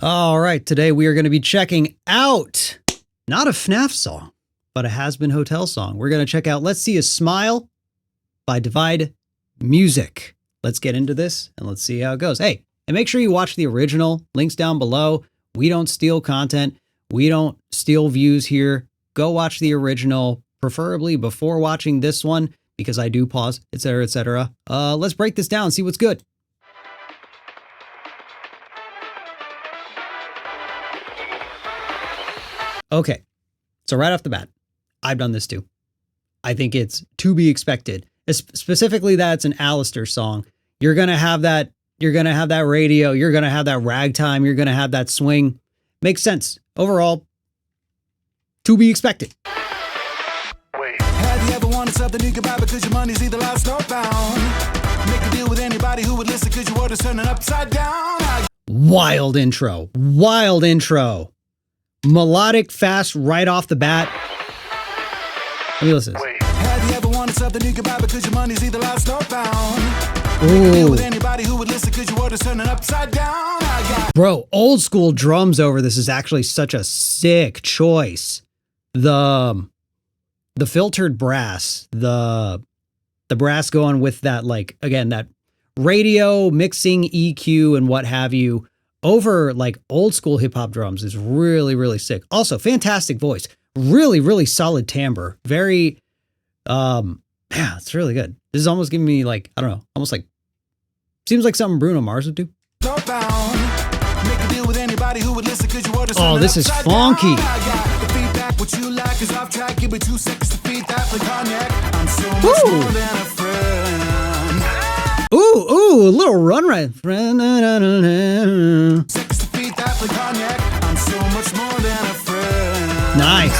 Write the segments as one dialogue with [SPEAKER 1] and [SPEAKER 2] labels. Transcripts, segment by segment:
[SPEAKER 1] All right, today we are going to be checking out not a FNAF song, but a Hazbin Hotel song. We're going to check out Let's See a Smile by Divide Music. Let's get into this and let's see how it goes. Hey, and make sure you watch the original. Links down below. We don't steal content. We don't steal views here. Go watch the original, preferably before watching this one, because I do pause, etc., etc. Let's break this down and see what's good. Okay, so right off the bat, I've done this too. I think it's to be expected. Specifically, that it's an ALASTOR song. You're gonna have that. You're gonna have that radio. You're gonna have that ragtime. You're gonna have that swing. Makes sense. Overall, to be expected.
[SPEAKER 2] Wait. Have you ever wanted something you can buy because your money's either lost or found? Make a deal with anybody who would listen because your order's turning upside down.
[SPEAKER 1] Wild intro. Wild intro. Melodic, fast, right off the bat. Let me listen.
[SPEAKER 2] Wait. Have you ever wanted something you can buy because your money's either lost or found?
[SPEAKER 1] Ooh.
[SPEAKER 2] Make a deal with anybody who would listen because your order's turning upside down.
[SPEAKER 1] Bro, old school drums over this is actually such a sick choice. The filtered brass, the brass going with that, like, again, that radio mixing EQ and what have you over like old school hip hop drums is really, really sick. Also, fantastic voice, really, really solid timbre. Very, yeah, it's really good. This is almost giving me like, I don't know, almost like, seems like something Bruno Mars would do. Oh, this is funky. Ooh, a little run right. Nice.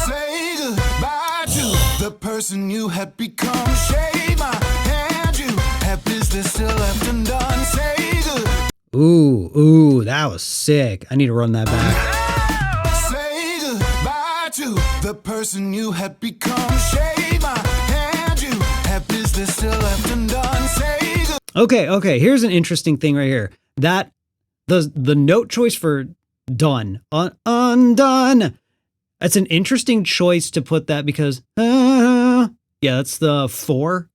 [SPEAKER 2] Say goodbye to the person you had become. Shake my hand, you have business still left undone. Say goodbye.
[SPEAKER 1] Ooh, that was sick. I need to run that back.
[SPEAKER 2] Say goodbye to the person you had become. Shake my hand, you have business still left undone. Say goodbye.
[SPEAKER 1] Okay, here's an interesting thing right here. That the note choice for done, undone. That's an interesting choice to put that because yeah, that's the 4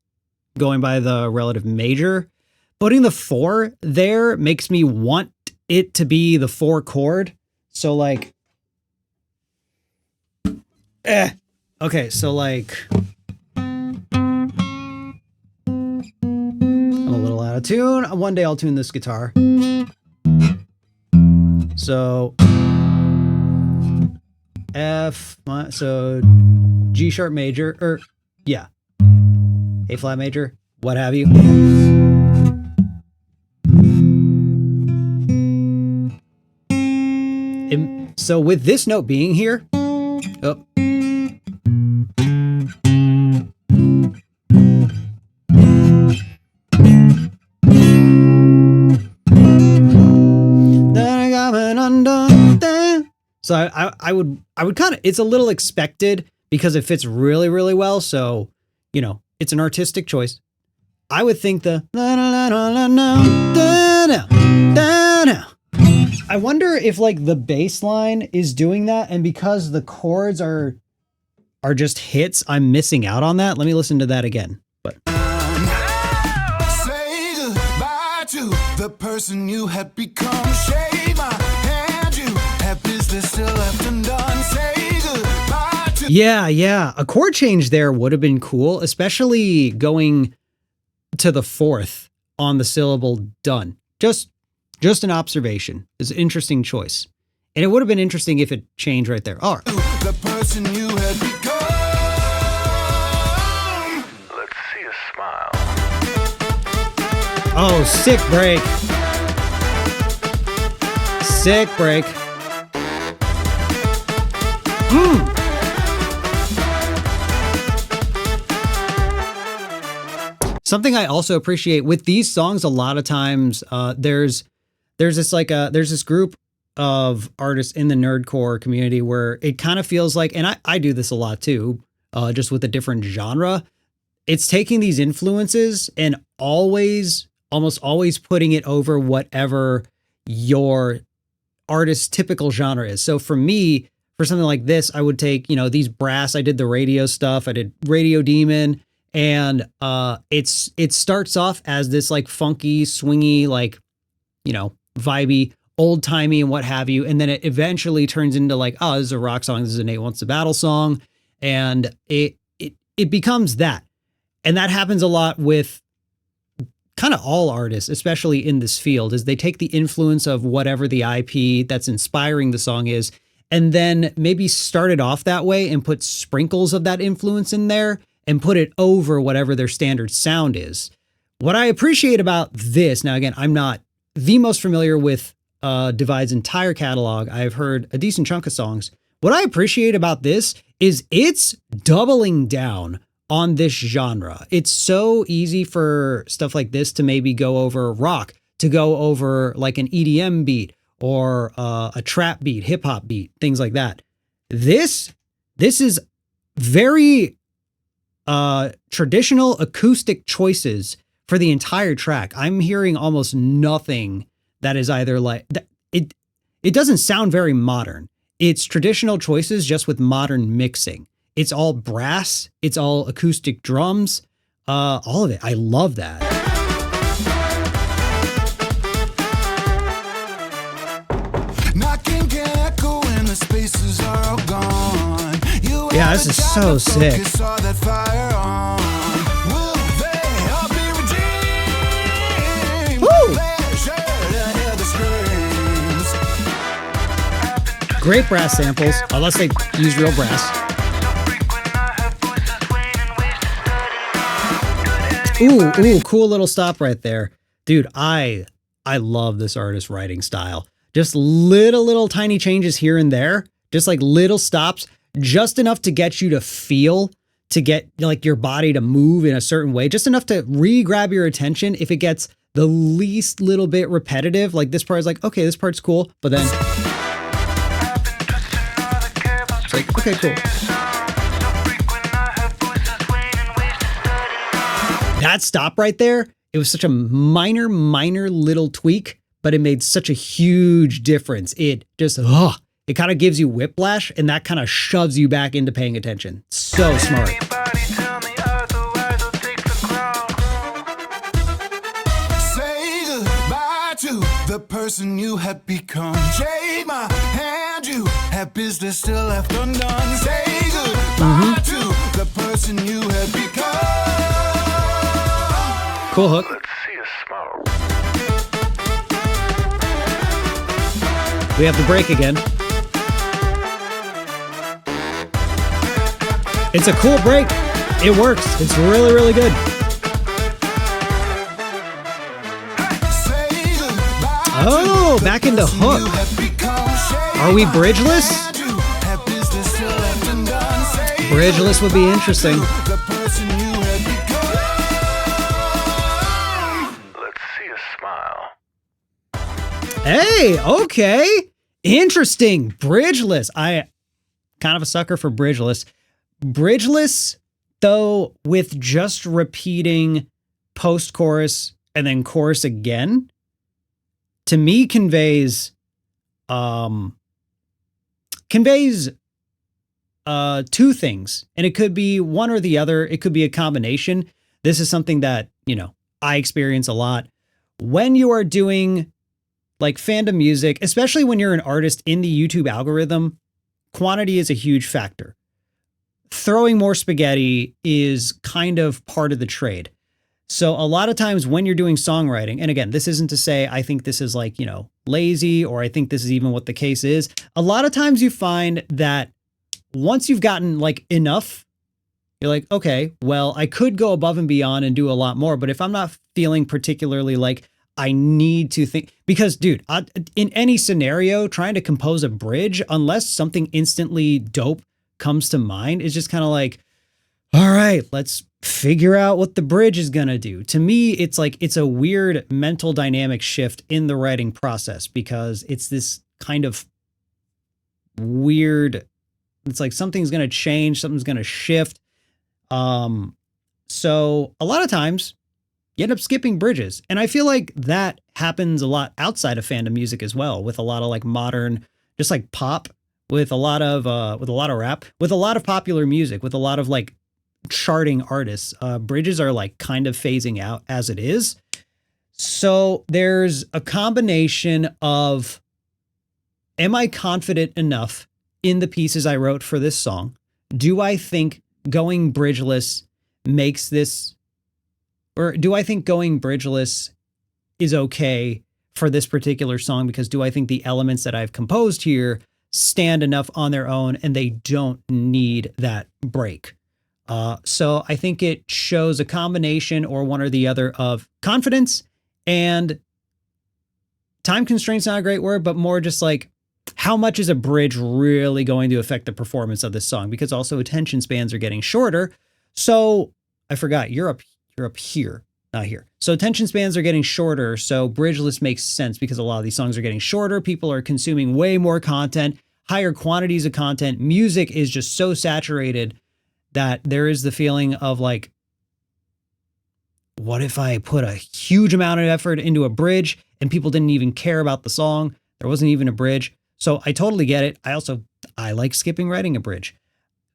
[SPEAKER 1] going by the relative major. Putting the 4 there makes me want it to be the 4 chord. So like, okay, so like, I'm a little out of tune. One day I'll tune this guitar. So F, so G sharp major, or yeah, A flat major, what have you. And so with this note being here, oh. So I would kind of, it's a little expected because it fits really, really well. So, you know, it's an artistic choice. I would think the I wonder if like the bass line is doing that, and because the chords are just hits, I'm missing out on that. Let me listen to that again. But
[SPEAKER 2] say goodbye to the person you had become. Shake my hand, you have business still left undone. Say goodbye to
[SPEAKER 1] yeah, a chord change there would have been cool, especially going to the 4th on the syllable done. Just an observation. It's an interesting choice. And it would have been interesting if it changed right there. All right.
[SPEAKER 2] the person you had become. Let's see a smile.
[SPEAKER 1] Oh, sick break. Sick break. Something I also appreciate with these songs, a lot of times there's this group of artists in the nerdcore community where it kind of feels like, and I do this a lot too, just with a different genre. It's taking these influences and almost always putting it over whatever your artist's typical genre is. So for me, for something like this, I would take, you know, these brass. I did the radio stuff. I did Radio Demon, and it starts off as this like funky, swingy, like, you know, vibey, old timey and what have you, and then it eventually turns into like, oh, this is a rock song. This is a Nate Wants to Battle song, and it becomes that, and that happens a lot with kind of all artists, especially in this field, is they take the influence of whatever the IP that's inspiring the song is, and then maybe start it off that way and put sprinkles of that influence in there and put it over whatever their standard sound is. What I appreciate about this, now again, I'm not the most familiar with Divide's entire catalog. I've heard a decent chunk of songs. What I appreciate about this is it's doubling down on this genre. It's so easy for stuff like this to maybe go over rock, to go over like an EDM beat or a trap beat, hip hop beat, things like that. This is very traditional acoustic choices for the entire track. I'm hearing almost nothing that is either like it doesn't sound very modern. It's traditional choices just with modern mixing. It's all brass. It's all acoustic drums. All of it. I love that.
[SPEAKER 2] Knocking can echo when the spaces are all gone.
[SPEAKER 1] Yeah, this is so sick. Woo! Great brass samples, unless they use real brass. Ooh, cool little stop right there. Dude, I love this artist's writing style. Just little tiny changes here and there, just like little stops, just enough to get you to feel, to get like your body to move in a certain way, just enough to re-grab your attention. If it gets the least little bit repetitive, like this part is like, okay, this part's cool, but then it's like, okay, cool. That stop right there, it was such a minor little tweak, but it made such a huge difference. It just, it kind of gives you whiplash, and that kind of shoves you back into paying attention. So smart.
[SPEAKER 2] Say goodbye to the person you had become. Shake my hand, you have business still left undone. Say goodbye to the person you had become.
[SPEAKER 1] Cool hook.
[SPEAKER 3] Let's see a smoke.
[SPEAKER 1] We have the break again. It's a cool break. It works. It's really good. Oh, back into hook. Are we bridgeless? Bridgeless would be interesting. Hey, okay. Interesting. Bridgeless. I kind of a sucker for bridgeless. Bridgeless, though, with just repeating post-chorus and then chorus again, to me conveys two things. And it could be one or the other. It could be a combination. This is something that, you know, I experience a lot. When you are doing like fandom music, especially when you're an artist in the YouTube algorithm, quantity is a huge factor. Throwing more spaghetti is kind of part of the trade. So a lot of times when you're doing songwriting, and again, this isn't to say I think this is like, you know, lazy, or I think this is even what the case is. A lot of times you find that once you've gotten like enough, you're like, okay, well, I could go above and beyond and do a lot more. But if I'm not feeling particularly like I need to think, because dude, in any scenario, trying to compose a bridge, unless something instantly dope comes to mind, is just kind of like, all right, let's figure out what the bridge is going to do. To me, it's like, it's a weird mental dynamic shift in the writing process, because it's this kind of weird, it's like something's going to change, something's going to shift. So a lot of times you end up skipping bridges. And I feel like that happens a lot outside of fandom music as well, with a lot of like modern, just like pop, with a lot of rap, with a lot of popular music, with a lot of like charting artists. Bridges are like kind of phasing out as it is. So there's a combination of, am I confident enough in the pieces I wrote for this song? Do I think going bridgeless makes this, or do I think going bridgeless is okay for this particular song? Because do I think the elements that I've composed here stand enough on their own and they don't need that break? So I think it shows a combination or one or the other of confidence and time constraints, not a great word, but more just like, how much is a bridge really going to affect the performance of this song? Because also attention spans are getting shorter. So I forgot, you're up here, not here. So attention spans are getting shorter. So bridgeless makes sense because a lot of these songs are getting shorter. People are consuming way more content, higher quantities of content. Music is just so saturated that there is the feeling of like, what if I put a huge amount of effort into a bridge and people didn't even care about the song? There wasn't even a bridge. So I totally get it. I like skipping writing a bridge.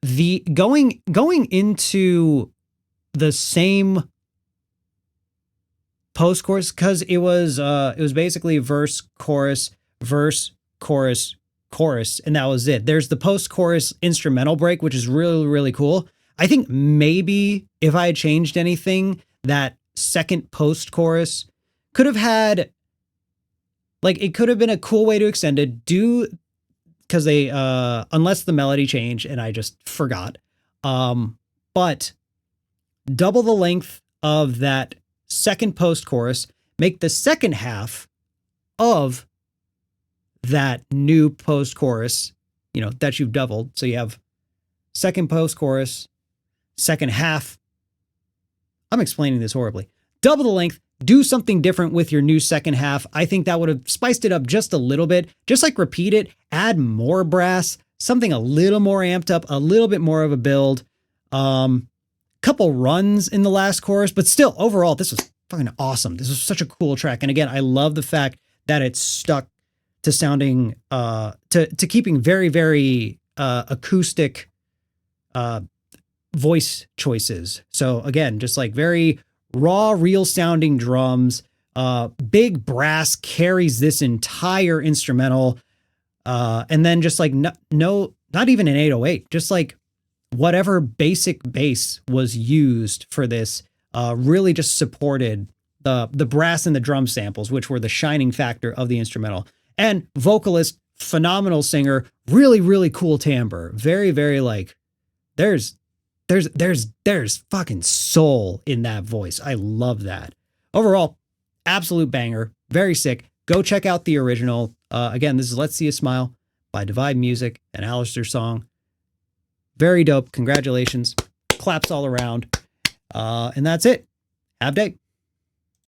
[SPEAKER 1] The going into the same post chorus, because it was basically verse, chorus, chorus, and that was it. There's the post chorus instrumental break, which is really, really cool. I think maybe if I had changed anything, that second post chorus could have had, like, it could have been a cool way to extend it, because they, unless the melody changed and I just forgot, but double the length of that second post chorus, make the second half of that new post chorus, that you've doubled. So you have second post chorus, second half. I'm explaining this horribly. Double the length, do something different with your new second half. I think that would have spiced it up just a little bit. Just like repeat it, add more brass, something a little more amped up, a little bit more of a build. Couple runs in the last chorus, but still overall, this was fucking awesome. This was such a cool track. And again, I love the fact that it's stuck to sounding, to keeping very, very acoustic voice choices. So again, just like very raw, real sounding drums, big brass carries this entire instrumental. And then just like, not even an 808, just like whatever basic bass was used for this, really just supported the brass and the drum samples, which were the shining factor of the instrumental. And vocalist, phenomenal singer, really, really cool timbre. Very, very like, there's fucking soul in that voice. I love that. Overall, absolute banger. Very sick. Go check out the original. Again, this is Let's See a Smile by Divide Music, an ALASTOR song. Very dope. Congratulations. Claps all around. And that's it. Have a day.